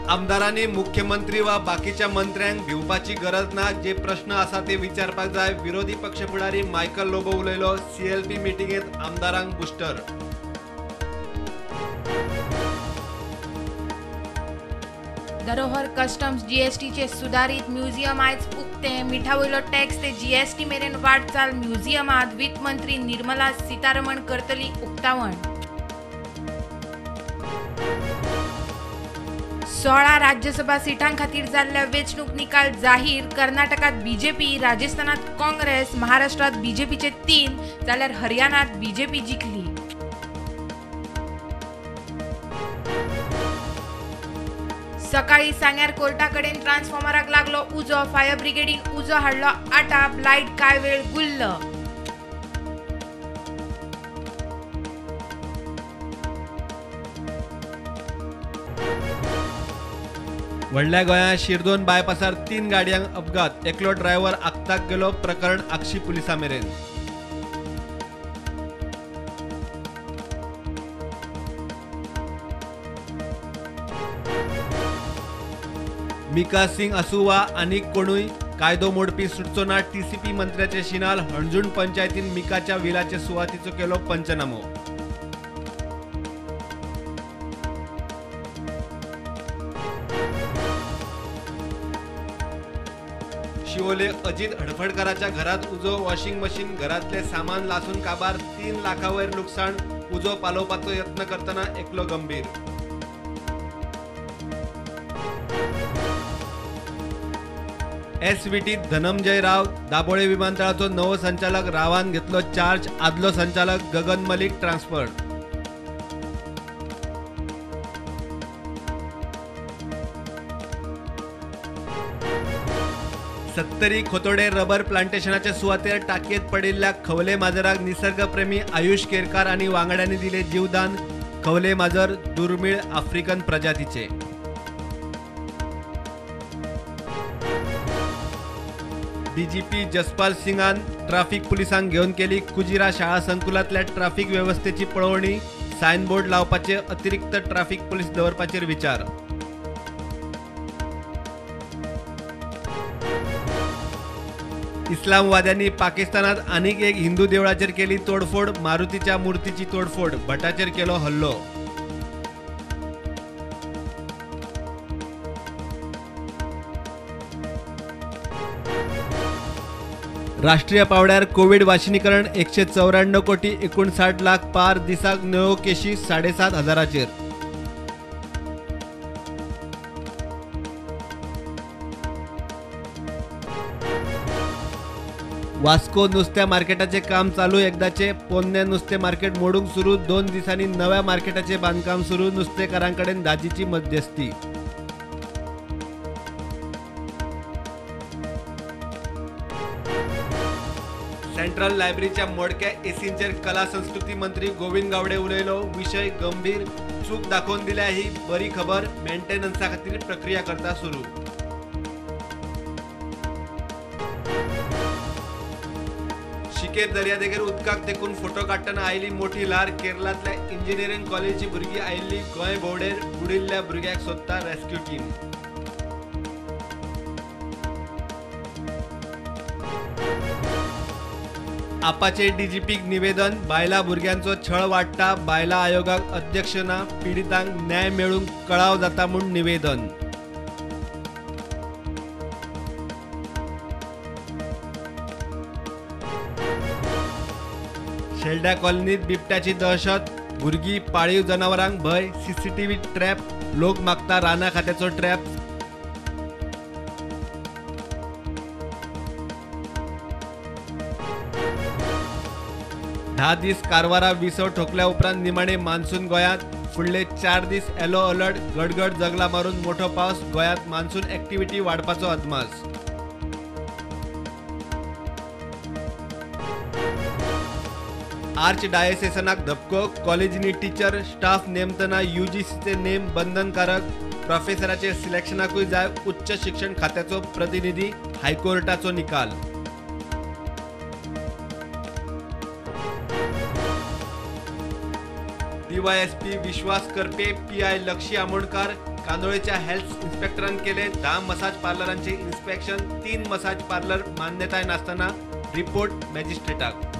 आमदारांनी मुख्यमंत्री व बाकीच्या मंत्र्यांक भिवपाची गरज ना, जे प्रश्न आसा ते विचारपाक जाय। विरोधी पक्ष फुडारी मायकल लोबो उलयलो। सीएलपी मिटिंगेत आमदारांक बुस्टर। धरोहर कस्टम्स जीएसटीचे सुधारित म्युझियम आयज उक्ते। मिठावयलो टॅक्स ते जीएसटी मेरेन वाटचाल म्युझियमात वित्त मंत्री निर्मला सीतारमण करतली उक्तावण। 16 राज्यसभा सीटां खातीर जाल्ल्या वेंचणूक निकाल जाहीर। कर्नाटकात बीजेपी, राजस्थानात काँग्रेस, महाराष्ट्रात बीजेपीचे 3 जाल्यार हरियाणात बीजेपी जिखली। सकाळी सांग्यार कोर्टा कडेन ट्रान्सफॉर्मराक लागलो उजो। फायर ब्रिगेडीन उजो हाडलो आटाप। लायट कांय वेळ गुल्ल। व्हडल्या गोंयांत शिरदोन बायपासार 3 गाडयांक अपघात। एकलो ड्रायव्हर आगताक गेलो। प्रकरण आक्षी पुलिसां मेरेन। मिका सिंग आसूं वा आनी कोणूय कायदो मोडपी सुटचो ना। टीसीपी मंत्र्याचे शिनाल। हणजूण पंचायतीन मिकाच्या विलाचे सुवातीचो केलो पंचनामो। शिवोले अजित हडफडकराच्या घरात उजो। वॉशिंग मशीन घरातले सामान लासून काबार। 3 लाखांवयर लुकसाण। उजो पालोवपाचो यत्न करतना एकलो गंभीर। एसव्हीटीत धनंजय राव। दाबोळे विमानतळाचो नवो संचालक रावान घेतलो चार्ज। आदलो संचालक गगन मलिक ट्रान्सफर। सत्तरी खोतोडे रबर प्लांटेशनाच्या सुवातेर टाकयेत पडिल्ल्या खवले माजराक निसर्गप्रेमी आयुष केरकार आनी वांगड्यांनी दिले जीवदान। खवले माजर दुर्मिळ आफ्रिकन प्रजातीचे। डीजीपी जसपाल सिंगान ट्राफिक पुलिसांक घेवन केली कुजिरा शाळा संकुलातल्या ट्राफिक व्यवस्थेची पळोवणी। सायनबोर्ड लावपाचे अतिरिक्त ट्राफिक पुलीस दवरपाचेर विचार। इस्लामवाद्यांनी पाकिस्तानात आनीक एक हिंदू देवळाचेर केली तोडफोड। मारुतीच्या मूर्तीची तोडफोड। भटाचेर केलो हल्लो। राष्ट्रीय पावड्यार कोविड वाशिनीकरण 194 कोटी 59 लाख पार। दिसाक नवो केशी 7,500चेर। वास्को नुस्त्या मार्केटाचे काम चालू एकदाचे। पोन्ने नुस्तें मार्केट मोडूंक सुरू। 2 दिसांनी नव्या मार्केटाचे बांदकाम सुरू। नुस्तेकारांकडेन दाजीची मध्यस्थी। सेंट्रल लायब्ररीच्या मोडक्या एसींचेर कला संस्कृती मंत्री गोविंद गावडे उलयलो। विशय गंभीर। चूक दाखोवन दिल्या ही बरी खबर। मेंटेनन्सा खातीर प्रक्रिया करता सुरू। शिकेर दर्यादेगेर उदकाक देखून फोटो काडटना आयली मोठी ल्हार। केरळांतल्या इंजिनियरिंग कॉलेजीची भुरगीं आयिल्ली गोंय भोंवडेर। बुडिल्ल्या भुरग्याक सोदता रेस्क्यू टीम। आपाचे डीजीपीक निवेदन। बायला भुरग्यांचो छळ वाडटा। बायला आयोगाक अध्यक्ष ना। पीडितांक न्याय मेळूंक कळाव जाता म्हूण निवेदन। शेल्ड्या कॉलनीत बिबट्याची दहशत। भुरगीं पाळीव जनावरांक भय। CCTV trap. लोक मागता राना खात्याचो ट्रॅप। धा दीस कारवारा विसव ठोकल्या उपरांत निमाणे मान्सून गोंयांत। फुडले 4 दीस येलो अलर्ट। गडगड जगला मारून मोठो पावस। गोंयांत मान्सून एक्टिव्हिटी वाडपाचो अदमास। आर्च डायसेसनाक धपको। कॉलेजींनी टीचर स्टाफ नेमतना यूजीसीचे नेम बंधनकारक। प्रोफेसराचे सिलेक्शनाकूय जाय उच्च शिक्षण खात्याचो प्रतिनिधी। हायकोर्टाचो निकाल। DYSP विश्वास करपे, PI लक्षी आमोणकार, कांदोळेच्या हेल्थ इन्स्पेक्टरान केले 10 मसाज पार्लरांचे इन्स्पेक्शन, 3 मसाज पार्लर मान्यताय नासतना रिपोर्ट मॅजिस्ट्रेटाक.